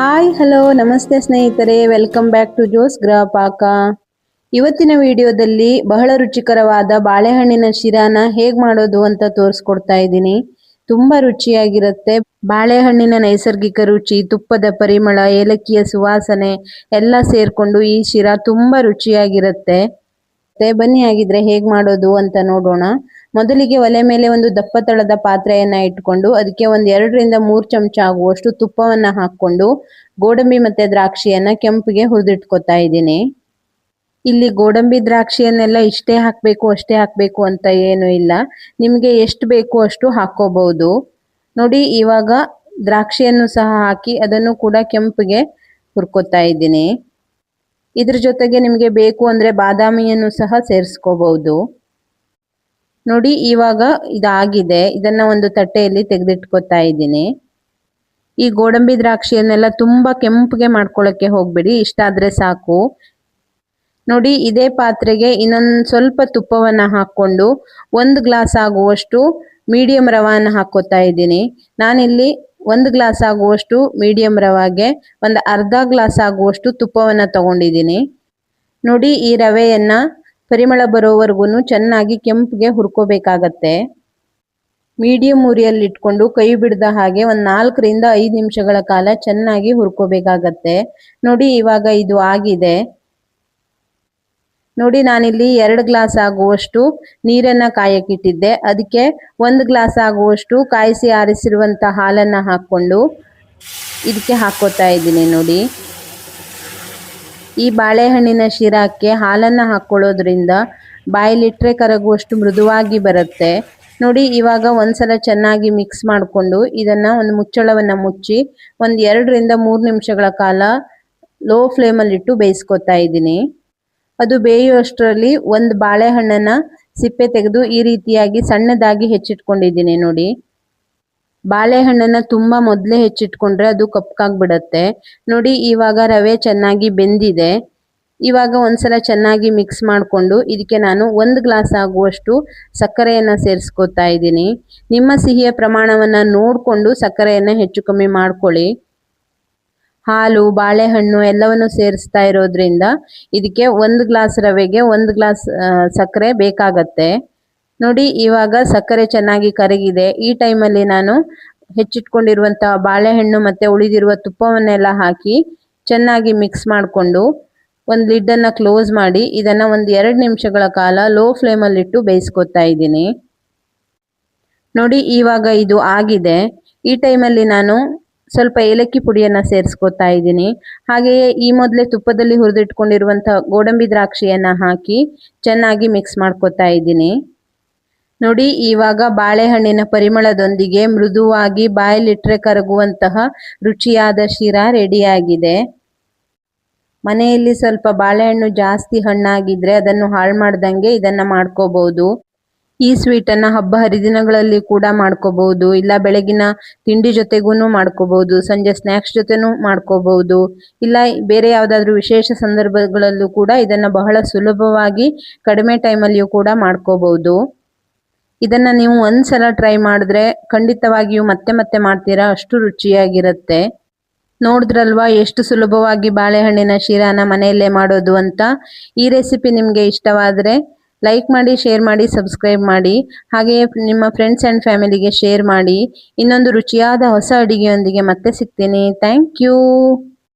Hi hello ನಮಸ್ತೆ ಸ್ನೇಹಿತರೆ, welcome back to Jose ಗೃಹ ಪಾಕ. ಇವತ್ತಿನ ವಿಡಿಯೋದಲ್ಲಿ ಬಹಳ ರುಚಿಕರವಾದ ಬಾಳೆಹಣ್ಣಿನ ಶಿರಾನ ಹೇಗ್ ಮಾಡೋದು ಅಂತ ತೋರಿಸ್ಕೊಡ್ತಾ ಇದ್ದೀನಿ. ತುಂಬಾ ರುಚಿಯಾಗಿರುತ್ತೆ. ಬಾಳೆಹಣ್ಣಿನ ನೈಸರ್ಗಿಕ ರುಚಿ, ತುಪ್ಪದ ಪರಿಮಳ, ಏಲಕ್ಕಿಯ ಸುವಾಸನೆ ಎಲ್ಲ ಸೇರ್ಕೊಂಡು ಈ ಶಿರಾ ತುಂಬಾ ರುಚಿಯಾಗಿರುತ್ತೆ. ಬನ್ನಿ ಹಾಗಿದ್ರೆ ಹೇಗ್ ಮಾಡೋದು ಅಂತ ನೋಡೋಣ. ಮೊದಲಿಗೆ ಒಲೆ ಮೇಲೆ ಒಂದು ದಪ್ಪ ತಳದ ಪಾತ್ರೆಯನ್ನ ಇಟ್ಕೊಂಡು ಅದಕ್ಕೆ ಒಂದ್ 2ರಿಂದ 3 ಚಮಚ ಆಗುವಷ್ಟು ತುಪ್ಪವನ್ನ ಹಾಕೊಂಡು ಗೋಡಂಬಿ ಮತ್ತೆ ದ್ರಾಕ್ಷಿಯನ್ನ ಕೆಂಪಿಗೆ ಹುರಿದಿಟ್ಕೊತಾ ಇದ್ದೀನಿ. ಇಲ್ಲಿ ಗೋಡಂಬಿ ದ್ರಾಕ್ಷಿಯನ್ನೆಲ್ಲ ಇಷ್ಟೇ ಹಾಕ್ಬೇಕು ಅಷ್ಟೇ ಹಾಕ್ಬೇಕು ಅಂತ ಏನು ಇಲ್ಲ, ನಿಮ್ಗೆ ಎಷ್ಟು ಬೇಕು ಅಷ್ಟು ಹಾಕೋಬಹುದು. ನೋಡಿ, ಇವಾಗ ದ್ರಾಕ್ಷಿಯನ್ನು ಸಹ ಹಾಕಿ ಅದನ್ನು ಕೂಡ ಕೆಂಪಿಗೆ ಹುರ್ಕೊತಾ ಇದ್ದೀನಿ. ಇದ್ರ ಜೊತೆಗೆ ನಿಮಗೆ ಬೇಕು ಅಂದ್ರೆ ಬಾದಾಮಿಯನ್ನು ಸಹ ಸೇರಿಸ್ಕೋಬಹುದು. ನೋಡಿ, ಇವಾಗ ಇದಾಗಿದೆ. ಇದನ್ನ ಒಂದು ತಟ್ಟೆಯಲ್ಲಿ ತೆಗೆದಿಟ್ಕೊತಾ ಇದ್ದೀನಿ. ಈ ಗೋಡಂಬಿ ದ್ರಾಕ್ಷಿಯನ್ನೆಲ್ಲ ತುಂಬಾ ಕೆಂಪಿಗೆ ಮಾಡ್ಕೊಳ್ಳಕ್ಕೆ ಹೋಗ್ಬೇಡಿ, ಇಷ್ಟಾದ್ರೆ ಸಾಕು. ನೋಡಿ, ಇದೇ ಪಾತ್ರೆಗೆ ಇನ್ನೊಂದು ಸ್ವಲ್ಪ ತುಪ್ಪವನ್ನ ಹಾಕೊಂಡು 1 ಗ್ಲಾಸ್ ಆಗುವಷ್ಟು ಮೀಡಿಯಂ ರವಾನ ಹಾಕೋತಾ ಇದ್ದೀನಿ. ನಾನಿಲ್ಲಿ 1 ಗ್ಲಾಸ್ ಆಗುವಷ್ಟು ಮೀಡಿಯಂ ರವಾಗೆ ಒಂದು ಅರ್ಧ ಗ್ಲಾಸ್ ಆಗುವಷ್ಟು ತುಪ್ಪವನ್ನ ತಗೊಂಡಿದ್ದೀನಿ. ನೋಡಿ, ಈ ರವೆಯನ್ನ ಪರಿಮಳ ಬರೋವರೆಗೂ ಚೆನ್ನಾಗಿ ಕೆಂಪಿಗೆ ಹುರ್ಕೋಬೇಕಾಗತ್ತೆ. ಮೀಡಿಯಂ ಉರಿಯಲ್ಲಿ ಇಟ್ಕೊಂಡು ಕೈ ಬಿಡದ ಹಾಗೆ ಒಂದು 4ರಿಂದ 5 ನಿಮಿಷಗಳ ಕಾಲ ಚೆನ್ನಾಗಿ ಹುರ್ಕೋಬೇಕಾಗತ್ತೆ. ನೋಡಿ, ಇವಾಗ ಇದು ಆಗಿದೆ. ನೋಡಿ, ನಾನಿಲ್ಲಿ 2 ಗ್ಲಾಸ್ ಆಗುವಷ್ಟು ನೀರನ್ನ ಕಾಯಕ್ಕಿಟ್ಟಿದ್ದೆ. ಅದಕ್ಕೆ 1 ಗ್ಲಾಸ್ ಆಗುವಷ್ಟು ಕಾಯಿಸಿ ಆರಿಸಿರುವಂತ ಹಾಲನ್ನ ಹಾಕೊಂಡು ಇದಕ್ಕೆ ಹಾಕೋತಾ ಇದ್ದೀನಿ. ನೋಡಿ, ಈ ಬಾಳೆಹಣ್ಣಿನ ಶಿರಾಕ್ಕೆ ಹಾಲನ್ನ ಹಾಕೊಳ್ಳೋದ್ರಿಂದ ಬಾಯಲ್ಲಿಟ್ರೆ ಕರಗುವಷ್ಟು ಮೃದುವಾಗಿ ಬರುತ್ತೆ. ನೋಡಿ, ಇವಾಗ ಒಂದ್ಸಲ ಚೆನ್ನಾಗಿ ಮಿಕ್ಸ್ ಮಾಡಿಕೊಂಡು ಇದನ್ನ ಒಂದು ಮುಚ್ಚಳವನ್ನ ಮುಚ್ಚಿ ಒಂದು 2ರಿಂದ 3 ನಿಮಿಷಗಳ ಕಾಲ ಲೋ ಫ್ಲೇಮಲ್ಲಿ ಇಟ್ಟು ಬೇಯಿಸ್ಕೊತಾ ಇದ್ದೀನಿ. ಅದು ಬೇಯುವಷ್ಟರಲ್ಲಿ ಒಂದು ಬಾಳೆಹಣ್ಣನ್ನ ಸಿಪ್ಪೆ ತೆಗೆದು ಈ ರೀತಿಯಾಗಿ ಸಣ್ಣದಾಗಿ ಹೆಚ್ಚಿಟ್ಕೊಂಡಿದ್ದೀನಿ. ನೋಡಿ, ಬಾಳೆಹಣ್ಣನ್ನ ತುಂಬಾ ಮೊದಲೇ ಹೆಚ್ಚಿಟ್ಕೊಂಡ್ರೆ ಅದು ಕಪ್ಪಾಗ್ಬಿಡತ್ತೆ. ನೋಡಿ, ಇವಾಗ ರವೆ ಚೆನ್ನಾಗಿ ಬೆಂದಿದೆ. ಇವಾಗ ಒಂದ್ಸಲ ಚೆನ್ನಾಗಿ ಮಿಕ್ಸ್ ಮಾಡಿಕೊಂಡು ಇದಕ್ಕೆ ನಾನು 1 ಗ್ಲಾಸ್ ಆಗುವಷ್ಟು ಸಕ್ಕರೆಯನ್ನ ಸೇರಿಸ್ಕೊತಾ ಇದ್ದೀನಿ. ನಿಮ್ಮ ಸಿಹಿಯ ಪ್ರಮಾಣವನ್ನ ನೋಡಿಕೊಂಡು ಸಕ್ಕರೆಯನ್ನ ಹೆಚ್ಚು ಕಮ್ಮಿ ಮಾಡ್ಕೊಳ್ಳಿ. ಹಾಲು, ಬಾಳೆಹಣ್ಣು ಎಲ್ಲವನ್ನು ಸೇರಿಸ್ತಾ ಇರೋದ್ರಿಂದ ಇದಕ್ಕೆ 1 ಗ್ಲಾಸ್ ರವೆಗೆ 1 ಗ್ಲಾಸ್ ಸಕ್ಕರೆ ಬೇಕಾಗತ್ತೆ. ನೋಡಿ, ಇವಾಗ ಸಕ್ಕರೆ ಚೆನ್ನಾಗಿ ಕರಗಿದೆ. ಈ ಟೈಮಲ್ಲಿ ನಾನು ಹೆಚ್ಚಿಟ್ಕೊಂಡಿರುವಂತಹ ಬಾಳೆಹಣ್ಣು ಮತ್ತೆ ಉಳಿದಿರುವ ತುಪ್ಪವನ್ನೆಲ್ಲ ಹಾಕಿ ಚೆನ್ನಾಗಿ ಮಿಕ್ಸ್ ಮಾಡಿಕೊಂಡು ಒಂದು ಲಿಡ್ಡನ್ನ ಕ್ಲೋಸ್ ಮಾಡಿ ಇದನ್ನ ಒಂದು 2 ನಿಮಿಷಗಳ ಕಾಲ ಲೋ ಫ್ಲೇಮಲ್ಲಿ ಇಟ್ಟು ಬೇಯಿಸ್ಕೊತಾ ಇದ್ದೀನಿ. ನೋಡಿ, ಇವಾಗ ಇದು ಆಗಿದೆ. ಈ ಟೈಮಲ್ಲಿ ನಾನು ಸ್ವಲ್ಪ ಏಲಕ್ಕಿ ಪುಡಿಯನ್ನ ಸೇರಿಸ್ಕೊತಾ ಇದ್ದೀನಿ. ಹಾಗೆಯೇ ಈ ಮೊದಲೇ ತುಪ್ಪದಲ್ಲಿ ಹುರಿದಿಟ್ಕೊಂಡಿರುವಂತಹ ಗೋಡಂಬಿ ದ್ರಾಕ್ಷಿಯನ್ನ ಹಾಕಿ ಚೆನ್ನಾಗಿ ಮಿಕ್ಸ್ ಮಾಡ್ಕೊತಾ ಇದ್ದೀನಿ. ನೋಡಿ, ಇವಾಗ ಬಾಳೆಹಣ್ಣಿನ ಪರಿಮಳದೊಂದಿಗೆ ಮೃದುವಾಗಿ ಬಾಯಲ್ಲಿಟ್ರೆ ಕರಗುವಂತಹ ರುಚಿಯಾದ ಶಿರಾ ರೆಡಿಯಾಗಿದೆ. ಮನೆಯಲ್ಲಿ ಸ್ವಲ್ಪ ಬಾಳೆಹಣ್ಣು ಜಾಸ್ತಿ ಹಣ್ಣಾಗಿದ್ರೆ ಅದನ್ನು ಹಾಳು ಮಾಡ್ದಂಗೆ ಇದನ್ನ ಮಾಡ್ಕೋಬಹುದು. ಈ ಸ್ವೀಟನ್ನು ಹಬ್ಬ ಹರಿದಿನಗಳಲ್ಲಿ ಕೂಡ ಮಾಡ್ಕೋಬಹುದು, ಇಲ್ಲ ಬೆಳಗಿನ ತಿಂಡಿ ಜೊತೆಗೂ ಮಾಡ್ಕೋಬಹುದು, ಸಂಜೆ ಸ್ನ್ಯಾಕ್ಸ್ ಜೊತೆನೂ ಮಾಡ್ಕೋಬಹುದು, ಇಲ್ಲ ಬೇರೆ ಯಾವುದಾದ್ರೂ ವಿಶೇಷ ಸಂದರ್ಭಗಳಲ್ಲೂ ಕೂಡ ಇದನ್ನ ಬಹಳ ಸುಲಭವಾಗಿ ಕಡಿಮೆ ಟೈಮಲ್ಲಿಯೂ ಕೂಡ ಮಾಡ್ಕೋಬಹುದು. ಇದನ್ನ ನೀವು ಒಂದ್ಸಲ ಟ್ರೈ ಮಾಡಿದ್ರೆ ಖಂಡಿತವಾಗಿಯೂ ಮತ್ತೆ ಮತ್ತೆ ಮಾಡ್ತೀರಾ, ಅಷ್ಟು ರುಚಿಯಾಗಿರುತ್ತೆ. ನೋಡಿದ್ರಲ್ವಾ ಎಷ್ಟು ಸುಲಭವಾಗಿ ಬಾಳೆಹಣ್ಣಿನ ಶಿರಾನ ಮನೆಯಲ್ಲೇ ಮಾಡೋದು ಅಂತ. ಈ ರೆಸಿಪಿ ನಿಮಗೆ ಇಷ್ಟವಾದರೆ ಲೈಕ್ ಮಾಡಿ, ಶೇರ್ ಮಾಡಿ, ಸಬ್ಸ್ಕ್ರೈಬ್ ಮಾಡಿ. ಹಾಗೆಯೇ ನಿಮ್ಮ ಫ್ರೆಂಡ್ಸ್ ಆ್ಯಂಡ್ ಫ್ಯಾಮಿಲಿಗೆ ಶೇರ್ ಮಾಡಿ. ಇನ್ನೊಂದು ರುಚಿಯಾದ ಹೊಸ ಅಡಿಗೆಯೊಂದಿಗೆ ಮತ್ತೆ ಸಿಗ್ತೀನಿ. Thank you.